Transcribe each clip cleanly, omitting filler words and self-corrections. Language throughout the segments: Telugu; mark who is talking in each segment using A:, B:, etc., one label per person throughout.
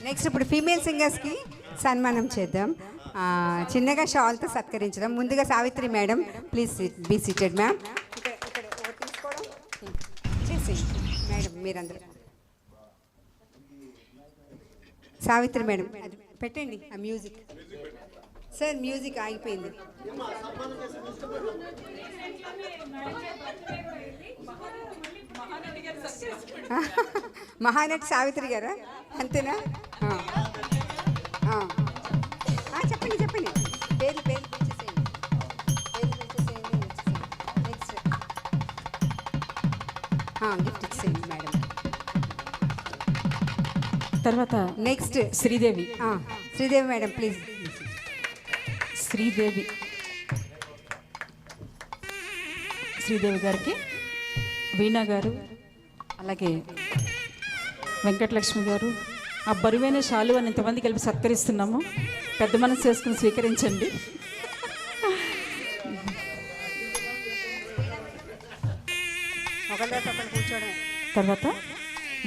A: నెక్స్ట్ ఇప్పుడు ఫీమేల్ సింగర్స్కి సన్మానం చేద్దాం. చిన్నగా షాల్తో సత్కరించడం. ముందుగా Savitri madam, please be seated ma'am. ఇక్కడ తీసుకోవడం చేసి మేడం మీరందరూ. సావిత్రి మేడం పెట్టండి ఆ మ్యూజిక్. సార్ మ్యూజిక్ ఆగిపోయింది. మహానటి సావిత్రి గారా, అంతేనా? చెప్పండి చెప్పండి, పేర్లు పిలిచేసేయండి. నెక్స్ట్ గిఫ్ట్ ఇచ్చేయండి మేడం.
B: తర్వాత
A: next
B: Sridevi.
A: Sridevi madam please.
B: Sridevi గారికి వీణా గారు, అలాగే వెంకటలక్ష్మి గారు ఆ బరువైన షాలు అని ఇంతమంది కలిపి సత్కరిస్తున్నాము. పెద్ద మనసు చేసుకుని స్వీకరించండి. తర్వాత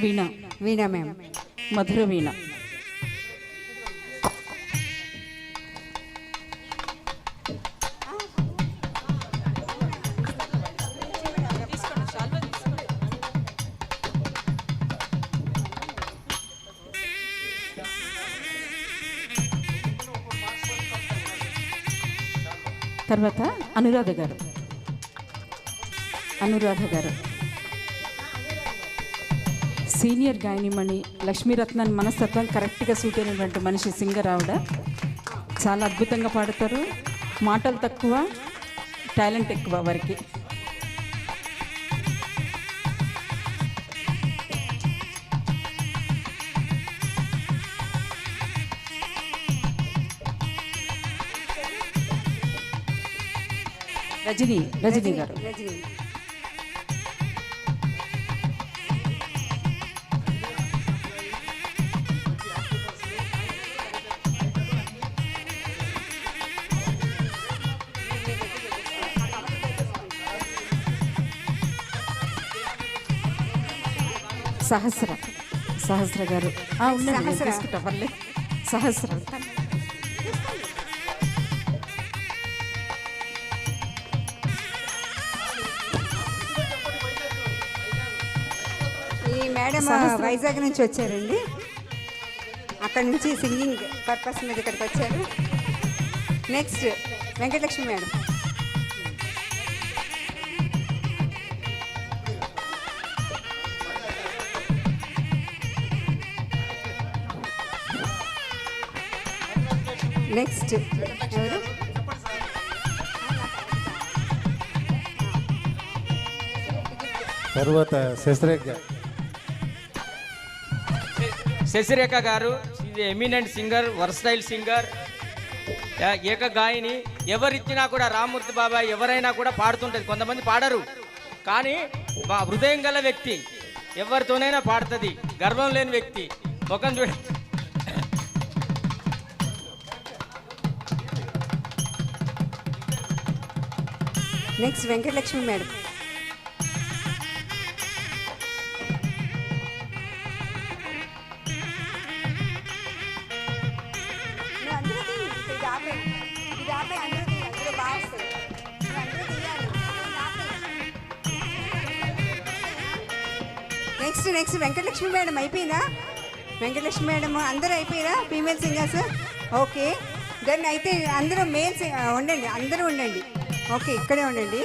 B: వీణా మ్యామ్, మధుర వీణ. తర్వాత అనురాధ గారు సీనియర్ గాయనిమణి, లక్ష్మీరత్నాన్ని మనస్తత్వం కరెక్ట్గా సూట్ అయినటువంటి మనిషి. సింగర్ ఆవిడ చాలా అద్భుతంగా పాడతారు. మాటలు తక్కువ, టాలెంట్ ఎక్కువ వారికి. రజనీ గారు. సహస్ర గారు. సహస్ర
A: ఈ మేడం వైజాగ్ నుంచి వచ్చారండి. అక్కడ నుంచి సింగింగ్ పర్పస్ మీద ఇక్కడికి వచ్చారు. Next Venkatalakshmi madam. నెక్స్ట్ ఎవరు?
C: తర్వాత
D: శశిరేఖ గారు, ఎమినెంట్ సింగర్, వర్స్టైల్ సింగర్, ఏక గాయని. ఎవరిచ్చినా కూడా రామ్మూర్తి బాబాయ్ ఎవరైనా కూడా పాడుతుంటుంది. కొంతమంది పాడరు, కానీ మా హృదయం గల వ్యక్తి, ఎవరితోనైనా పాడుతుంది. గర్వం లేని వ్యక్తి. ముఖం చూడ.
A: Next Venkatalakshmi madam. Next Venkatalakshmi madam అయిపోయిందా? వెంకటలక్ష్మి మేడం అందరూ అయిపోయారా ఫీమేల్ సింగర్స్? ఓకే, దెన్ అయితే అందరూ మేల్స్ ఉండండి, అందరూ ఉండండి. ఓకే, ఇక్కడే ఉండండి.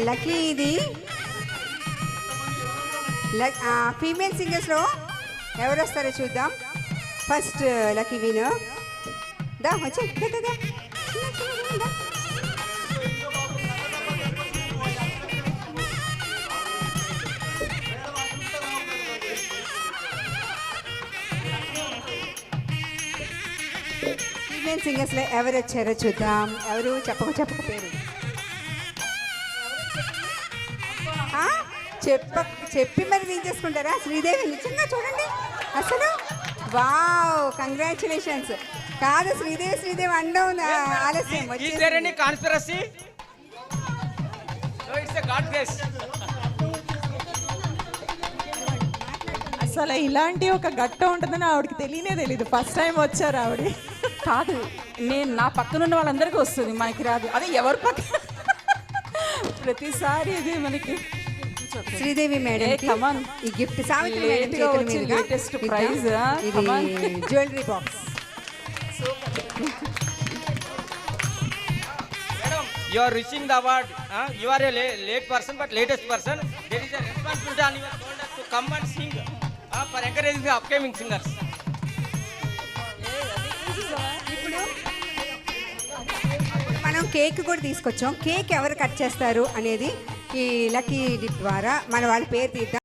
A: లక్కీ ఇది ఫీమేల్ సింగర్స్లో ఎవరు వస్తారో చూద్దాం. ఫస్ట్ లక్కీ వినర్ దా వచ్చి ఫీమేల్ సింగర్స్లో ఎవరు వచ్చారో చూద్దాం. ఎవరు చెప్పక పేరు చెప్పి మరి తీసేసుకుంటారా? శ్రీదేవి నిజంగా చూడండి అసలు. Wow, congratulations. కాదు శ్రీదేవి అండం ఆలస్యం
D: conspiracy. So it's a God grace.
C: అసలు ఇలాంటి ఒక గట్ట ఉంటుందని ఆవిడకి తెలియదు. ఫస్ట్ టైం వచ్చారు ఆవిడ.
B: కాదు, నేను నా పక్కన ఉన్న వాళ్ళందరికీ వస్తుంది, మనకి రాదు. అదే ఎవరి పక్క ప్రతిసారి ఇది మనకి.
A: Sridevi madam
B: come on.
A: ఈ గిఫ్ట్ సావిత్రి మేడం
B: Late గా
A: చేతుల
B: వచ్చిన
A: మీదుగా
B: latest
A: ఇద్దాం.
B: prize, come on.
A: ఇది jewellery box.
D: Madam, you are receiving the award. You are a late person, but latest person. There is a responsibility on your shoulders to come and sing for encouraging the upcoming singers.
A: మనం కేక్ కూడా తీసుకొచ్చాం. కేక్ ఎవరు కట్ చేస్తారు అనేది ఈ లక్కీ డిప్ ద్వారా మన వాళ్ళ పేరు తీద్దాం.